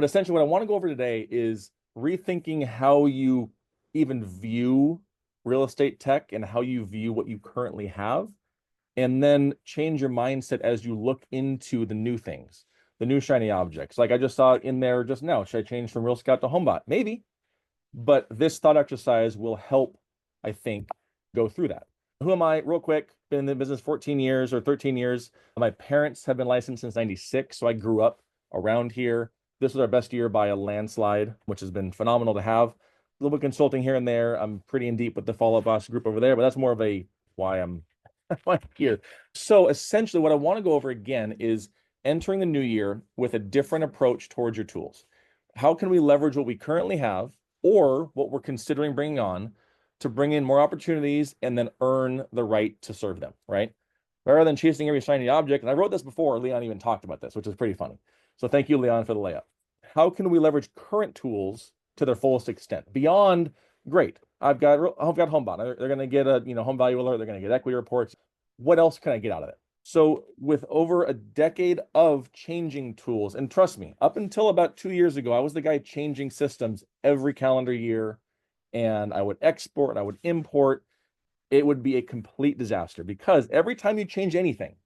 But essentially, what I want to go over today is rethinking how you even view real estate tech and how you view what you currently have, and then change your mindset as you look into the new things, the new shiny objects. Like I just saw it in there just now. Should I change from Real Scout to HomeBot? Maybe, but this thought exercise will help, I think, go through that. Who am I? Real quick, been in the business 14 years or 13 years. My parents have been licensed since 96, so I grew up around here. This was our best year by a landslide, which has been phenomenal to have. A little bit consulting here and there. I'm pretty in deep with the Follow Up Boss group over there, but that's more of a why I'm here. So essentially, what I want to go over again is entering the new year with a different approach towards your tools. How can we leverage what we currently have or what we're considering bringing on to bring in more opportunities and then earn the right to serve them, right? Rather than chasing every shiny object. And I wrote this before, Leon even talked about this, which is pretty funny. So thank you, Leon, for the layup. How can we leverage current tools to their fullest extent? Beyond, great, I've got HomeBot. They're going to get a home value alert. They're going to get equity reports. What else can I get out of it? So with over a decade of changing tools, and trust me, up until about 2 years ago, I was the guy changing systems every calendar year, and I would export and I would import. It would be a complete disaster because every time you change anything,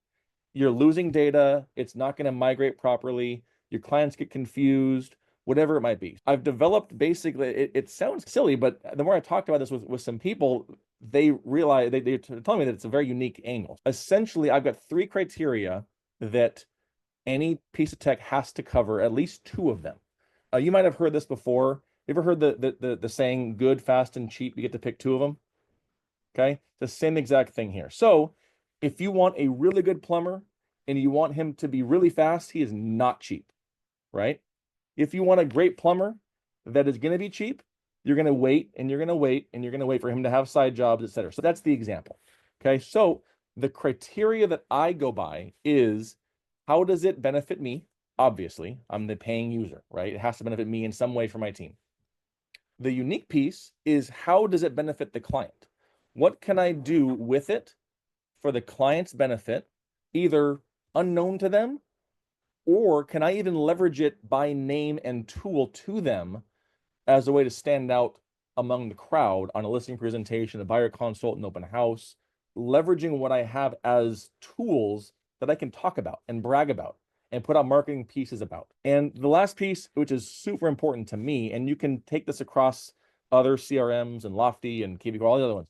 you're losing data. It's not going to migrate properly. Your clients get confused, whatever it might be. I've developed basically, it sounds silly, but the more I talked about this with some people, they realize they tell me that it's a very unique angle. Essentially, I've got 3 criteria that any piece of tech has to cover, at least 2 of them. You might have heard this before. You ever heard the saying, good, fast, and cheap, you get to pick 2 of them? Okay, the same exact thing here. So if you want a really good plumber and you want him to be really fast, he is not cheap, right? If you want a great plumber that is going to be cheap, you're going to wait and you're going to wait and you're going to wait for him to have side jobs, etc. So that's the example. Okay, so the criteria that I go by is, how does it benefit me? Obviously, I'm the paying user, right? It has to benefit me in some way for my team. The unique piece is, how does it benefit the client? What can I do with it for the client's benefit, either unknown to them, or can I even leverage it by name and tool to them as a way to stand out among the crowd on a listing presentation, a buyer consult, an open house, leveraging what I have as tools that I can talk about and brag about and put out marketing pieces about. And the last piece, which is super important to me, and you can take this across other CRMs and Lofty and KV, all the other ones,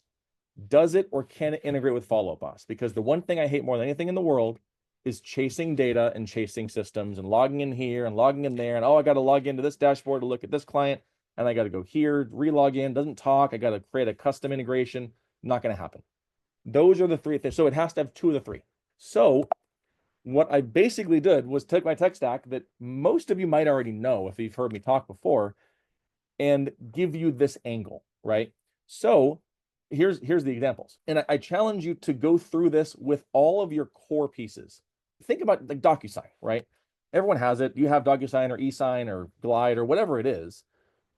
does it or can it integrate with Follow Up Boss? Because the one thing I hate more than anything in the world is chasing data and chasing systems and logging in here and logging in there. And oh, I got to log into this dashboard to look at this client. And I got to go here, re-log in, doesn't talk. I got to create a custom integration. Not going to happen. Those are the 3 things. So it has to have 2 of the 3. So what I basically did was take my tech stack that most of you might already know if you've heard me talk before and give you this angle, right? So here's the examples. And I challenge you to go through this with all of your core pieces. Think about like DocuSign, right? Everyone has it. You have DocuSign or eSign or Glide or whatever it is.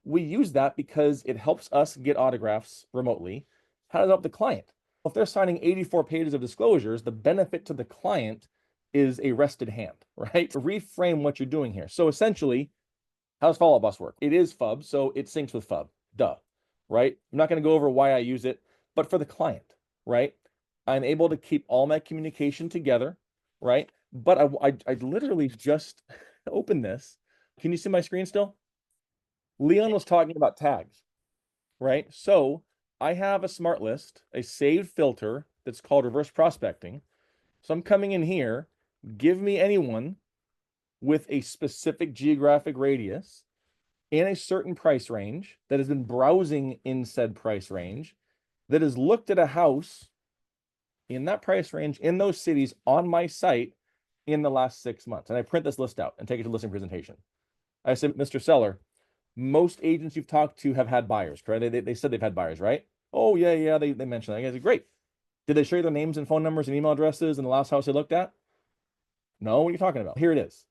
We use that because it helps us get autographs remotely. How does it help the client? If they're signing 84 pages of disclosures, the benefit to the client is a rested hand, right? To reframe what you're doing here. So essentially, how does Follow Up Boss work? It is FUB, so it syncs with FUB. Duh, right? I'm not going to go over why I use it, but for the client, right? I'm able to keep all my communication together, right? But I literally just opened this. Can you see my screen still? Leon was talking about tags, right? So I have a smart list, a saved filter that's called reverse prospecting. So I'm coming in here, give me anyone with a specific geographic radius in a certain price range that has been browsing in said price range, that has looked at a house in that price range in those cities on my site in the last 6 months. And I print this list out and take it to listing presentation. I said, Mr. Seller, most agents you've talked to have had buyers, correct? They said they've had buyers, right? Oh, yeah, they mentioned that. I said, great. Did they show you their names and phone numbers and email addresses in the last house they looked at? No, what are you talking about? Here it is.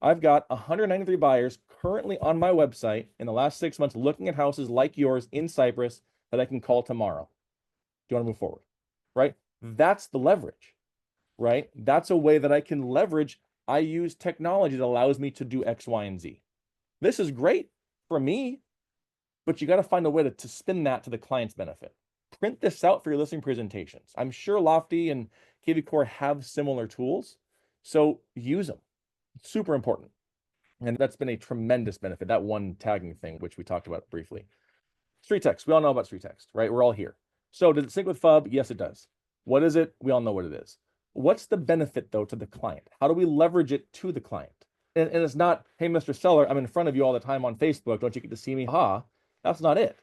I've got 193 buyers currently on my website in the last 6 months looking at houses like yours in Cyprus that I can call tomorrow. Do you want to move forward? Right? That's the leverage, right? That's a way that I can leverage. I use technology that allows me to do X, Y, and Z. This is great for me, but you got to find a way to spin that to the client's benefit. Print this out for your listing presentations. I'm sure Lofty and KV Core have similar tools, so use them. Super important. And that's been a tremendous benefit, that one tagging thing, which we talked about briefly. Street text, we all know about street text, right? We're all here. So does it sync with FUB? Yes, it does. What is it? We all know what it is. What's the benefit, though, to the client? How do we leverage it to the client? And it's not, hey, Mr. Seller, I'm in front of you all the time on Facebook. Don't you get to see me? Ha, that's not it.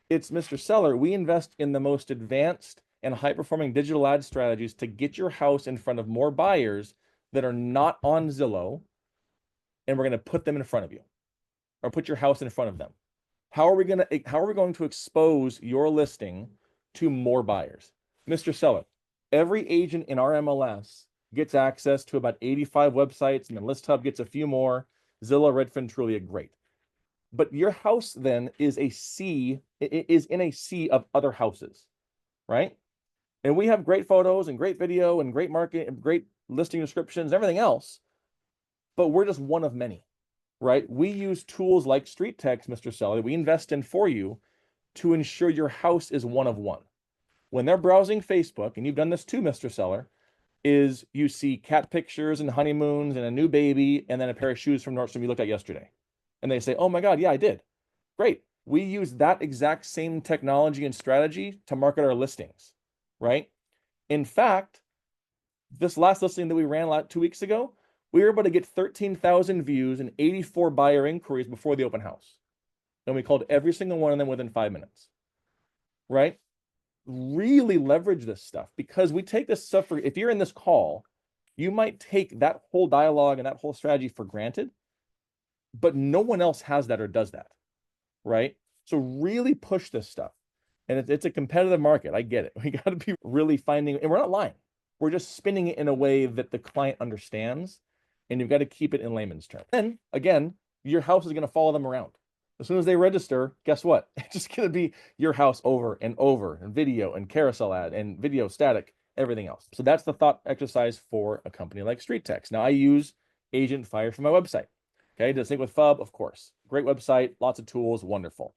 It's Mr. Seller, we invest in the most advanced and high-performing digital ad strategies to get your house in front of more buyers that are not on Zillow, and we're going to put them in front of you, or put your house in front of them. How are we going to expose your listing to more buyers? Mr. Seller, every agent in our MLS gets access to about 85 websites, and then ListHub gets a few more. Zillow, Redfin, Trulia, great. But your house then is in a sea of other houses, right? And we have great photos and great video and great market and great listing descriptions, everything else, but we're just one of many, right? We use tools like Street Text, Mr. Seller, that we invest in for you to ensure your house is one of one. When they're browsing Facebook, and you've done this too, Mr. Seller, is you see cat pictures and honeymoons and a new baby and then a pair of shoes from Nordstrom you looked at yesterday. And they say, oh my God, yeah, I did. Great. We use that exact same technology and strategy to market our listings, right? In fact, this last listing that we ran 2 weeks ago, we were able to get 13,000 views and 84 buyer inquiries before the open house. And we called every single one of them within 5 minutes, right? Really leverage this stuff, because we take this stuff if you're in this call, you might take that whole dialogue and that whole strategy for granted, but no one else has that or does that, right? So really push this stuff. And it's a competitive market. I get it. We got to be really finding, and we're not lying. We're just spinning it in a way that the client understands, and you've got to keep it in layman's terms. And again, your house is going to follow them around. As soon as they register, guess what? It's just going to be your house over and over, and video and carousel ad and video static, everything else. So that's the thought exercise for a company like Street Text. Now I use Agent Fire for my website. Okay, does it sync with FUB? Of course. Great website, lots of tools, wonderful.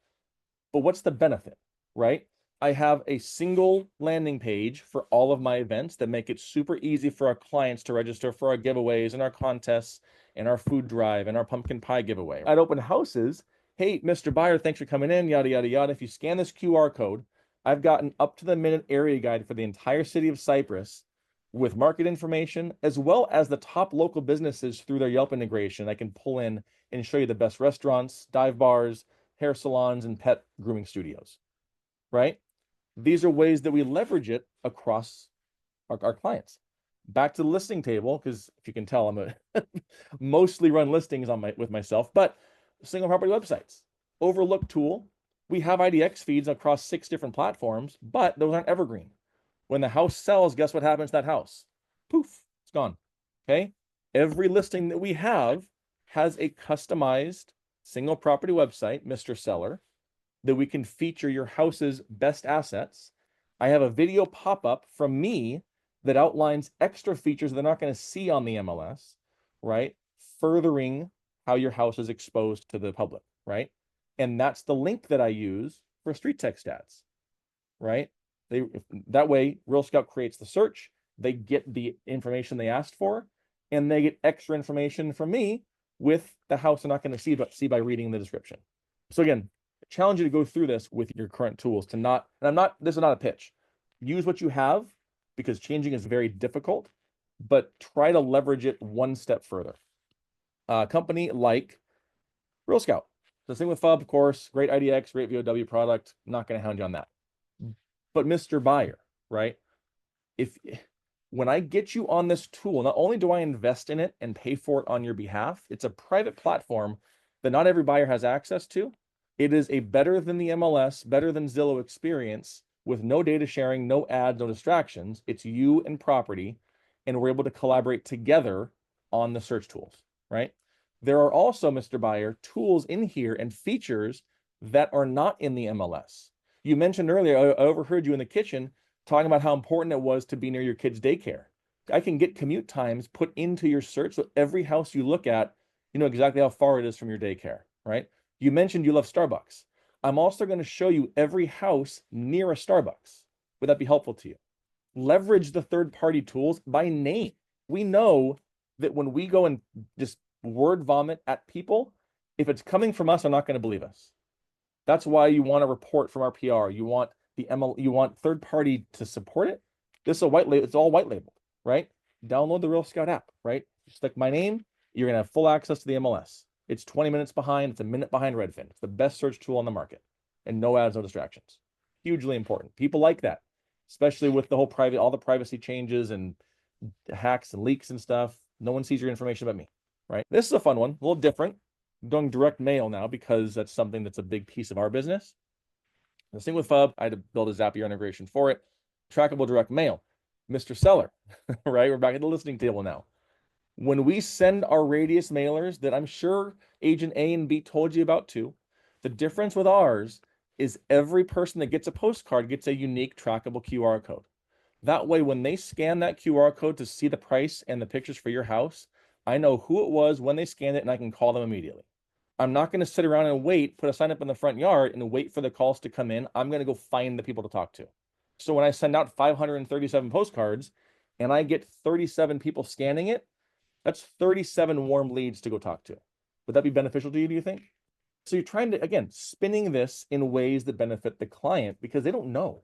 But what's the benefit, right? I have a single landing page for all of my events that make it super easy for our clients to register for our giveaways and our contests and our food drive and our pumpkin pie giveaway. At open houses, hey, Mr. Buyer, thanks for coming in, yada, yada, yada. If you scan this QR code, I've got an up-to-the-minute area guide for the entire city of Cypress with market information, as well as the top local businesses through their Yelp integration. I can pull in and show you the best restaurants, dive bars, hair salons, and pet grooming studios, right? These are ways that we leverage it across our clients. Back to the listing table, because if you can tell, I'm a mostly run listings with myself, but single property websites, overlooked tool. We have IDX feeds across 6 different platforms, but those aren't evergreen. When the house sells, guess what happens to that house? Poof, it's gone. Okay. Every listing that we have has a customized single property website, Mr. Seller, that we can feature your house's best assets. I have a video pop-up from me that outlines extra features they're not going to see on the MLS, right? Furthering how your house is exposed to the public, right? And that's the link that I use for Street Text ads, right? That way, Real Scout creates the search, they get the information they asked for, and they get extra information from me with the house they're not going to see by reading the description. So again, I challenge you to go through this with your current tools to not, and this is not a pitch. Use what you have, because changing is very difficult, but try to leverage it one step further. A company like Real Scout, the thing with FUB, of course, great IDX, great VOW product, not going to hound you on that. But Mr. Buyer, right? When I get you on this tool, not only do I invest in it and pay for it on your behalf, it's a private platform that not every buyer has access to. It is a better than the MLS, better than Zillow experience with no data sharing, no ads, no distractions. It's you and property, and we're able to collaborate together on the search tools, right? There are also, Mr. Buyer, tools in here and features that are not in the MLS. You mentioned earlier, I overheard you in the kitchen talking about how important it was to be near your kid's daycare. I can get commute times put into your search, so every house you look at, you know exactly how far it is from your daycare. right? You mentioned you love Starbucks. I'm also going to show you every house near a Starbucks. Would that be helpful to you? Leverage the third party tools by name. We know that when we go and just word vomit at people, if it's coming from us, they're not going to believe us. That's why you want a report from our PR. You want the ML, you want third party to support it. This is a white label, it's all white labeled, right? Download the Real Scout app, right? Just like my name, you're gonna have full access to the MLS. It's 20 minutes behind, it's a minute behind Redfin. It's the best search tool on the market. And no ads, no distractions. Hugely important. People like that, especially with the whole private, all the privacy changes and hacks and leaks and stuff. No one sees your information but me, right? This is a fun one, a little different. I'm doing direct mail now because that's something that's a big piece of our business. The thing with FUB, I had to build a Zapier integration for it. Trackable direct mail. Mr. Seller, right? We're back at the listening table now. When we send our radius mailers that I'm sure agent A and B told you about too, the difference with ours is every person that gets a postcard gets a unique trackable QR code. That way, when they scan that QR code to see the price and the pictures for your house, I know who it was when they scanned it and I can call them immediately. I'm not going to sit around and wait, put a sign up in the front yard and wait for the calls to come in. I'm going to go find the people to talk to. So when I send out 537 postcards and I get 37 people scanning it, that's 37 warm leads to go talk to. Would that be beneficial to you, do you think? So you're trying to, again, spinning this in ways that benefit the client because they don't know.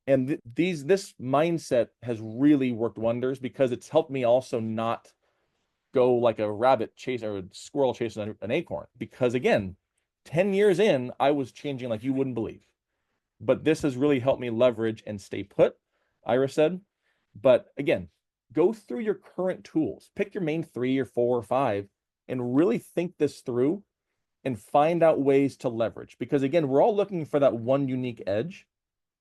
And this mindset has really worked wonders because it's helped me also not go like a rabbit chase or a squirrel chasing an acorn. Because again, 10 years in, I was changing like you wouldn't believe. But this has really helped me leverage and stay put, Ira said. But again, go through your current tools, pick your main 3 or 4 or 5, and really think this through and find out ways to leverage. Because again, we're all looking for that one unique edge.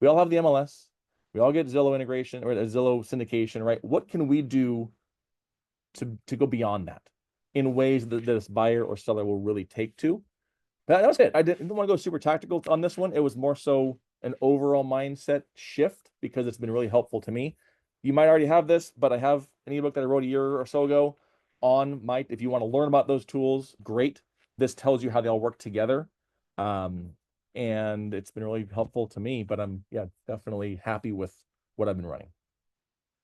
We all have the MLS. We all get Zillow integration or Zillow syndication, right? What can we do to go beyond that in ways that this buyer or seller will really take to? That was it. I didn't want to go super tactical on this one. It was more so an overall mindset shift because it's been really helpful to me. You might already have this, but I have an ebook that I wrote a year or so ago on my, if you want to learn about those tools, great. This tells you how they all work together. And it's been really helpful to me, but I'm definitely happy with what I've been running.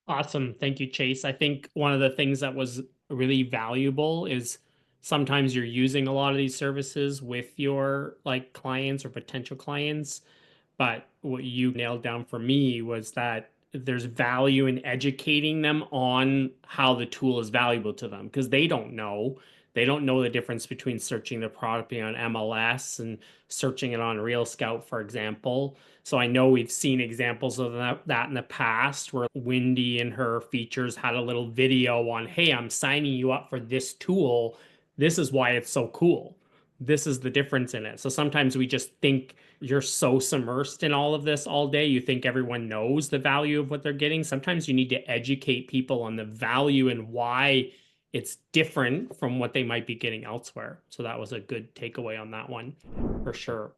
Awesome. Thank you, Chase. I think one of the things that was really valuable is sometimes you're using a lot of these services with your like clients or potential clients. But what you nailed down for me was that there's value in educating them on how the tool is valuable to them because they don't know. They don't know the difference between searching the product on MLS and searching it on Real Scout, for example. So I know we've seen examples of that in the past where Wendy and her features had a little video on, hey, I'm signing you up for this tool. This is why it's so cool. This is the difference in it. So sometimes we just think you're so submersed in all of this all day, you think everyone knows the value of what they're getting. Sometimes you need to educate people on the value and why it's different from what they might be getting elsewhere. So that was a good takeaway on that one for sure.